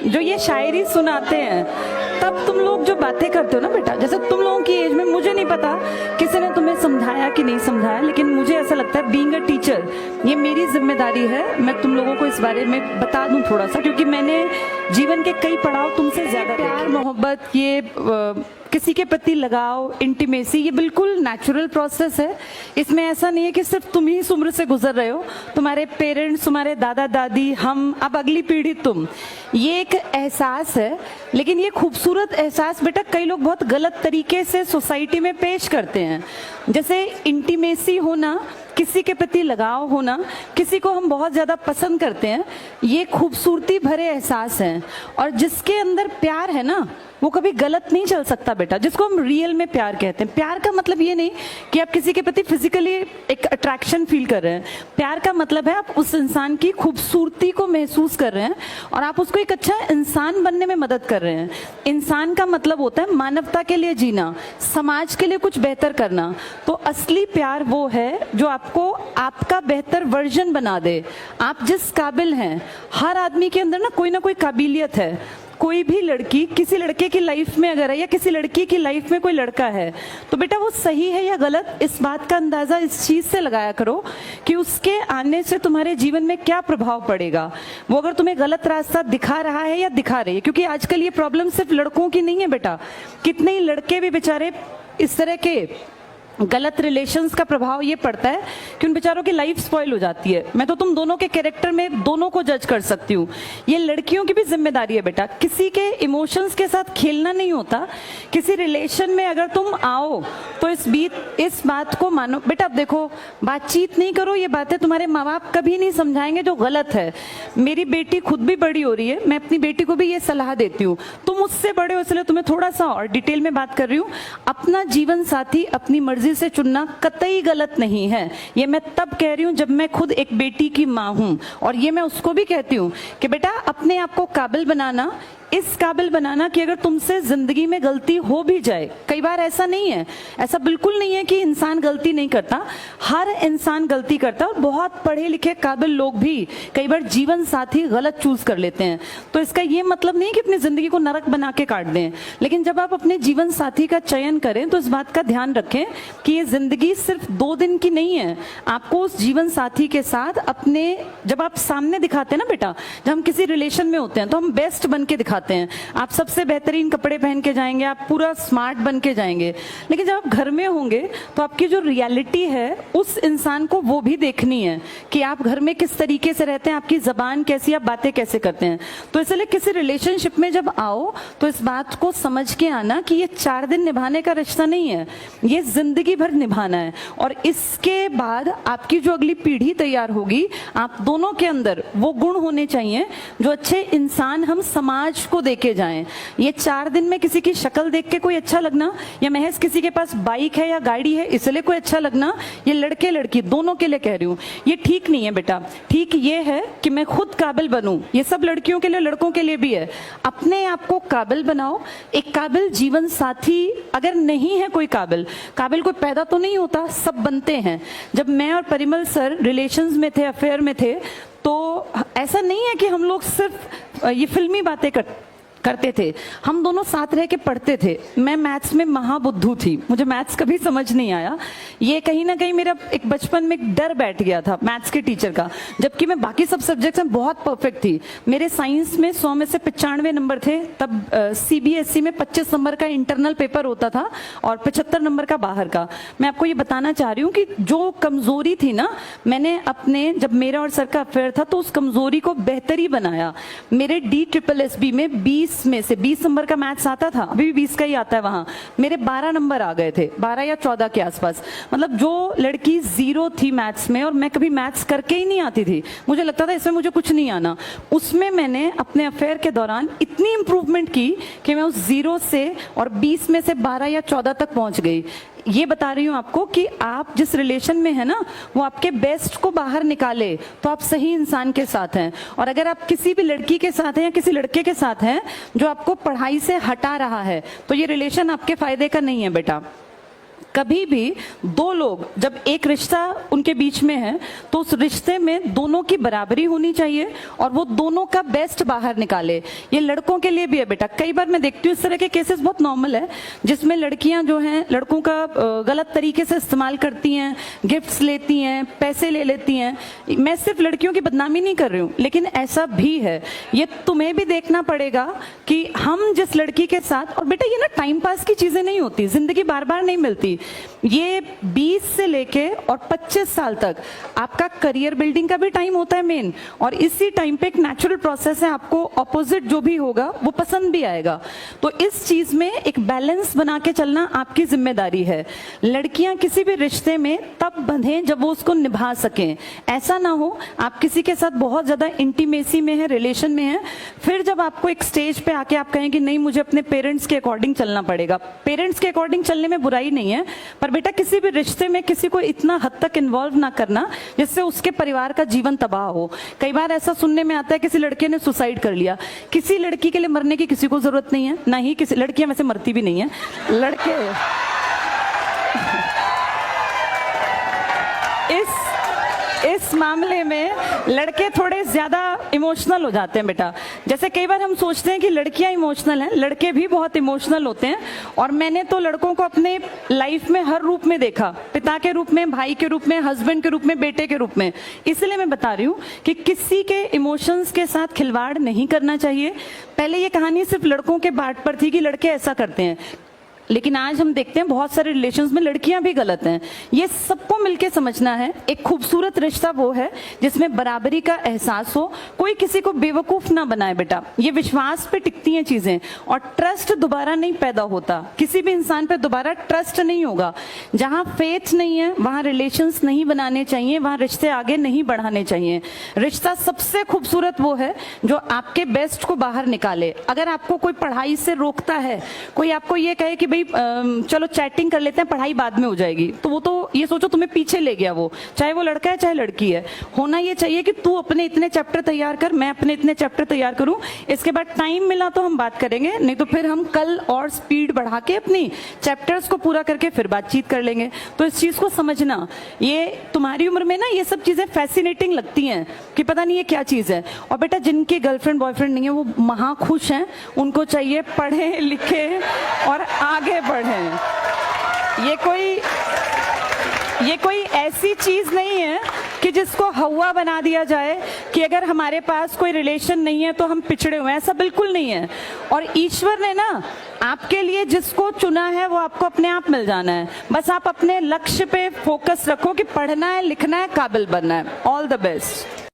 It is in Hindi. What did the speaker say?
जो ये शायरी सुनाते हैं, तब तुम लोग जो बातें करते हो ना बेटा, जैसे तुम लोगों की एज में, मुझे नहीं पता किसी ने तुम्हें समझाया कि नहीं समझाया, लेकिन मुझे ऐसा लगता है बीइंग अ टीचर ये मेरी जिम्मेदारी है, मैं तुम लोगों को इस बारे में बता दूं थोड़ा सा, क्योंकि मैंने जीवन के कई पड़ाव तुमसे ज्यादा, प्यार मोहब्बत, ये किसी के प्रति लगाव, इंटीमेसी, ये बिल्कुल नेचुरल प्रोसेस है। इसमें ऐसा नहीं है कि सिर्फ तुम ही इस उम्र से गुजर रहे हो, तुम्हारे पेरेंट्स, तुम्हारे दादा दादी, हम, अब अगली पीढ़ी तुम, ये एक एहसास है। लेकिन ये खूबसूरत एहसास बेटा कई लोग बहुत गलत तरीके से सोसाइटी में पेश करते हैं। जैसे इंटीमेसी होना, किसी के प्रति लगाव होना, किसी को हम बहुत ज्यादा पसंद करते हैं, ये खूबसूरती भरे एहसास हैं। और जिसके अंदर प्यार है ना, वो कभी गलत नहीं चल सकता बेटा, जिसको हम रियल में प्यार कहते हैं। प्यार का मतलब ये नहीं कि आप किसी के प्रति फिजिकली एक अट्रैक्शन फील कर रहे हैं। प्यार का मतलब है आप उस इंसान की खूबसूरती को महसूस कर रहे हैं और आप उसको एक अच्छा इंसान बनने में मदद कर रहे हैं। इंसान का मतलब होता है मानवता के लिए जीना, समाज के लिए कुछ बेहतर करना। तो असली प्यार वो है जो आपको आपका बेहतर वर्जन बना दे। आप जिस काबिल हैं, हर आदमी के अंदर ना कोई काबिलियत है। कोई भी लड़की किसी लड़के की लाइफ में अगर है, या किसी लड़की की लाइफ में कोई लड़का है, तो बेटा वो सही है या गलत, इस बात का अंदाजा इस चीज से लगाया करो कि उसके आने से तुम्हारे जीवन में क्या प्रभाव पड़ेगा। वो अगर तुम्हें गलत रास्ता दिखा रहा है या दिखा रही है, क्योंकि आजकल ये प्रॉब्लम सिर्फ लड़कों की नहीं है बेटा, कितने ही लड़के भी बेचारे इस तरह के गलत रिलेशंस का प्रभाव ये पड़ता है कि उन बेचारों की लाइफ स्पॉइल हो जाती है। मैं तो तुम दोनों के कैरेक्टर में दोनों को जज कर सकती हूँ। ये लड़कियों की भी जिम्मेदारी है बेटा, किसी के इमोशंस के साथ खेलना नहीं होता। किसी रिलेशन में अगर तुम आओ तो इस बात को मानो बेटा। अब देखो, बातचीत नहीं करो, ये बातें तुम्हारे माँ बाप कभी नहीं समझाएंगे जो गलत है। मेरी बेटी खुद भी बड़ी हो रही है, मैं अपनी बेटी को भी ये सलाह देती हूँ। तुम मुझसे बड़े हो इसलिए तुम्हें थोड़ा सा और डिटेल में बात कर रही हूँ। अपना जीवन साथी अपनी मर्जी से चुनना कतई गलत नहीं है। ये मैं तब कह रही हूं जब मैं खुद एक बेटी की मां हूं, और ये मैं उसको भी कहती हूं कि बेटा अपने आप को काबिल बनाना, इस काबिल बनाना कि अगर तुमसे जिंदगी में गलती हो भी जाए, कई बार ऐसा नहीं है, ऐसा बिल्कुल नहीं है कि इंसान गलती नहीं करता, हर इंसान गलती करता है। और बहुत पढ़े लिखे काबिल लोग भी कई बार जीवन साथी गलत चूज कर लेते हैं। तो इसका ये मतलब नहीं कि अपनी जिंदगी को नरक बना के काट दें, लेकिन जब आप अपने जीवन साथी का चयन करें तो इस बात का ध्यान रखें कि ये जिंदगी सिर्फ 2 दिन की नहीं है। आपको उस जीवन साथी के साथ अपने, जब आप सामने दिखाते हैं ना बेटा, जब हम किसी रिलेशन में होते हैं तो हम बेस्ट बन के दिखाते हैं। आप सबसे बेहतरीन कपड़े पहन के जाएंगे, आप पूरा स्मार्ट बन के जाएंगे, लेकिन जब आप घर में होंगे तो आपकी जो रियलिटी है उस इंसान को वो भी देखनी है कि आप घर में किस तरीके से रहते हैं, आपकी जबान कैसी, आप बातें कैसे करते हैं। तो इसलिए किसी रिलेशनशिप में जब आओ तो इस बात को समझ के आना कि ये 4 दिन निभाने का रिश्ता नहीं है, ये जिंदगी भर निभाना है। और इसके बाद आपकी जो अगली पीढ़ी तैयार होगी, आप दोनों के अंदर वो गुण होने चाहिए जो अच्छे इंसान हम समाज को देके जाएं। ये 4 दिन में किसी की शक्ल देख के कोई अच्छा लगना, या महज किसी के पास बाइक है या गाड़ी है इसलिए कोई अच्छा लगना, ये लड़के लड़की दोनों के लिए कह रही हूँ, ये ठीक नहीं है बेटा। ठीक ये है कि मैं खुद काबिल बनूं, ये सब लड़कियों के लिए लड़कों के लिए भी है। अपने आप को काबिल बनाओ। एक काबिल जीवन साथी अगर नहीं है, कोई काबिल कोई पैदा तो नहीं होता, सब बनते हैं। जब मैं और परिमल सर रिलेशंस में थे, अफेयर में थे, तो ऐसा नहीं है कि हम लोग सिर्फ ये फिल्मी बातें करते थे, हम दोनों साथ रह के पढ़ते थे। मैं मैथ्स में महाबुद्धू थी, मुझे मैथ्स कभी समझ नहीं आया। ये कहीं ना कहीं मेरा एक बचपन में एक डर बैठ गया था मैथ्स के टीचर का, जबकि मैं बाकी सब सब्जेक्ट्स में बहुत परफेक्ट थी। मेरे साइंस में 100 में से 95 नंबर थे। तब CBSE में 25 नंबर का इंटरनल पेपर होता था और 75 नंबर का बाहर का। मैं आपको ये बताना चाह रही हूँ कि जो कमजोरी थी ना, मैंने अपने, जब मेरा और सर का अफेयर था तो उस कमजोरी को बेहतरी बनाया। मेरे DSSB में 20 में से 20 नंबर का मैथ्स आता था, अभी भी 20 का ही आता है वहां, मेरे 12 नंबर आ गए थे, 12 या 14 के आसपास। मतलब जो लड़की 0 थी मैथ्स में, और मैं कभी मैथ्स करके ही नहीं आती थी, मुझे लगता था इसमें मुझे कुछ नहीं आना, उसमें मैंने अपने अफेयर के दौरान इतनी इंप्रूवमेंट की कि मैं उस 0 से और 20 में से 12 या 14 तक पहुंच गई। ये बता रही हूँ आपको कि आप जिस रिलेशन में है ना, वो आपके बेस्ट को बाहर निकाले तो आप सही इंसान के साथ हैं। और अगर आप किसी भी लड़की के साथ हैं या किसी लड़के के साथ हैं जो आपको पढ़ाई से हटा रहा है, तो ये रिलेशन आपके फायदे का नहीं है बेटा। कभी भी दो लोग जब एक रिश्ता उनके बीच में है तो उस रिश्ते में दोनों की बराबरी होनी चाहिए और वो दोनों का बेस्ट बाहर निकाले। ये लड़कों के लिए भी है बेटा। कई बार मैं देखती हूँ इस तरह के केसेस बहुत नॉर्मल है जिसमें लड़कियां जो हैं लड़कों का गलत तरीके से इस्तेमाल करती हैं, गिफ्ट्स लेती हैं, पैसे ले लेती हैं। मैं सिर्फ लड़कियों की बदनामी नहीं कर रही हूँ, लेकिन ऐसा भी है। ये तुम्हें भी देखना पड़ेगा कि हम जिस लड़की के साथ, और बेटा ये ना टाइम पास की चीजें नहीं होती, जिंदगी बार बार नहीं मिलती। ये 20 से लेके और 25 साल तक आपका करियर बिल्डिंग का भी टाइम होता है मेन, और इसी टाइम पे एक नेचुरल प्रोसेस है, आपको ऑपोजिट जो भी होगा वो पसंद भी आएगा। तो इस चीज में एक बैलेंस बना के चलना आपकी जिम्मेदारी है। लड़कियां किसी भी रिश्ते में तब बंधें जब वो उसको निभा सकें। ऐसा ना हो आप किसी के साथ बहुत ज्यादा इंटीमेसी में है, रिलेशन में है, फिर जब आपको एक स्टेज पे आके आप कहें कि नहीं मुझे अपने पेरेंट्स के अकॉर्डिंग चलना पड़ेगा। पेरेंट्स के अकॉर्डिंग चलने में बुराई नहीं है, पर बेटा किसी भी रिश्ते में किसी को इतना हद तक इन्वॉल्व ना करना जिससे उसके परिवार का जीवन तबाह हो। कई बार ऐसा सुनने में आता है किसी लड़के ने सुसाइड कर लिया। किसी लड़की के लिए मरने की किसी को जरूरत नहीं है, ना ही किसी, लड़कियां वैसे मरती भी नहीं है, लड़के इस मामले में लड़के थोड़े ज्यादा इमोशनल हो जाते हैं बेटा। जैसे कई बार हम सोचते हैं कि लड़कियां इमोशनल हैं, लड़के भी बहुत इमोशनल होते हैं। और मैंने तो लड़कों को अपने लाइफ में हर रूप में देखा, पिता के रूप में, भाई के रूप में, हस्बैंड के रूप में, बेटे के रूप में। इसलिए मैं बता रही हूँ कि किसी के इमोशंस के साथ खिलवाड़ नहीं करना चाहिए। पहले ये कहानी सिर्फ लड़कों के बाट पर थी कि लड़के ऐसा करते हैं, लेकिन आज हम देखते हैं बहुत सारे रिलेशंस में लड़कियां भी गलत हैं। ये सबको मिलके समझना है। एक खूबसूरत रिश्ता वो है जिसमें बराबरी का एहसास हो, कोई किसी को बेवकूफ ना बनाए बेटा। ये विश्वास पे टिकती हैं चीजें, और ट्रस्ट दोबारा नहीं पैदा होता। किसी भी इंसान पे दोबारा ट्रस्ट नहीं होगा। जहां फेथ नहीं है वहां रिलेशंस नहीं बनाने चाहिए, वहां रिश्ते आगे नहीं बढ़ाने चाहिए। रिश्ता सबसे खूबसूरत वो है जो आपके बेस्ट को बाहर निकाले। अगर आपको कोई पढ़ाई से रोकता है, कोई आपको ये कहे कि भाई चलो चैटिंग कर लेते हैं, पढ़ाई बाद में हो जाएगी, तो वो तो ये सोचो तुम्हें पीछे ले गया वो, चाहे वो लड़का है चाहे लड़की है। होना ये चाहिए कि तू अपने इतने चैप्टर तैयार कर, मैं अपने इतने चैप्टर तैयार करूं, इसके बाद टाइम मिला तो हम बात करेंगे, नहीं तो फिर हम कल और स्पीड बढ़ा के अपनी चैप्टर्स को पूरा करके फिर बातचीत कर लेंगे। तो इस चीज को समझना, ये तुम्हारी उम्र में ना ये सब चीजें फैसिनेटिंग लगती हैं कि पता नहीं ये क्या चीज है। और बेटा जिनकी गर्लफ्रेंड बॉयफ्रेंड नहीं है वो महा खुश हैं, उनको चाहिए पढ़े लिखे और आगे बढ़ें। ये कोई ऐसी चीज नहीं है कि जिसको हवा बना दिया जाए कि अगर हमारे पास कोई रिलेशन नहीं है तो हम पिछड़े हुए हैं, ऐसा बिल्कुल नहीं है। और ईश्वर ने ना आपके लिए जिसको चुना है वो आपको अपने आप मिल जाना है। बस आप अपने लक्ष्य पे फोकस रखो कि पढ़ना है, लिखना है, काबिल बनना है। All the best.